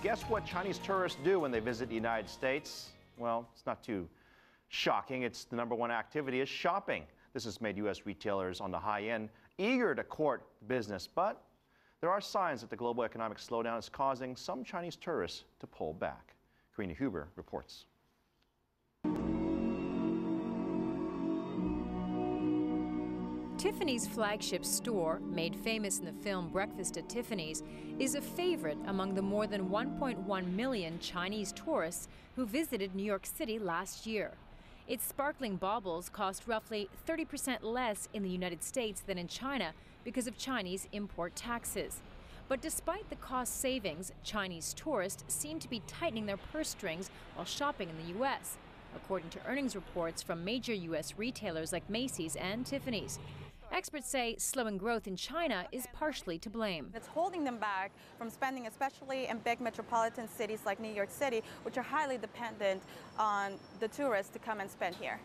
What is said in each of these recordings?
Guess what Chinese tourists do when they visit the United States? Well, it's not too shocking. It's the #1 activity is shopping. This has made U.S. retailers on the high end eager to court business, but there are signs that the global economic slowdown is causing some Chinese tourists to pull back. Karina Huber reports. Tiffany's flagship store, made famous in the film Breakfast at Tiffany's, is a favorite among the more than 1.1 million Chinese tourists who visited New York City last year. Its sparkling baubles cost roughly 30% less in the United States than in China because of Chinese import taxes. But despite the cost savings, Chinese tourists seem to be tightening their purse strings while shopping in the U.S., according to earnings reports from major U.S. retailers like Macy's and Tiffany's. Experts say slowing growth in China is partially to blame. It's holding them back from spending, especially in big metropolitan cities like New York City, which are highly dependent on the tourists to come and spend here.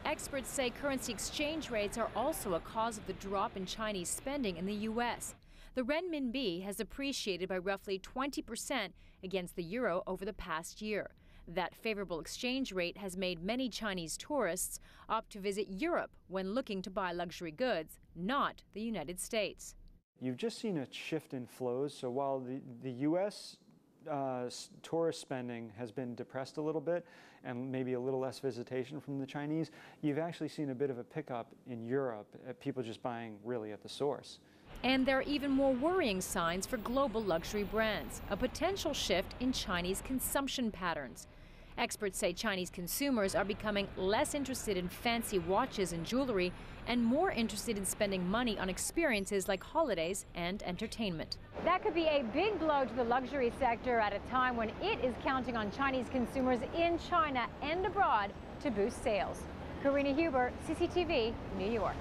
Experts say currency exchange rates are also a cause of the drop in Chinese spending in the U.S. The renminbi has appreciated by roughly 20% against the euro over the past year. That favorable exchange rate has made many Chinese tourists opt to visit Europe when looking to buy luxury goods, not the United States. You've just seen a shift in flows. So while the U.S. Tourist spending has been depressed a little bit and maybe a little less visitation from the Chinese, you've actually seen a bit of a pickup in Europe, people just buying really at the source. And there are even more worrying signs for global luxury brands, a potential shift in Chinese consumption patterns. Experts say Chinese consumers are becoming less interested in fancy watches and jewelry and more interested in spending money on experiences like holidays and entertainment. That could be a big blow to the luxury sector at a time when it is counting on Chinese consumers in China and abroad to boost sales. Karina Huber, CCTV, New York.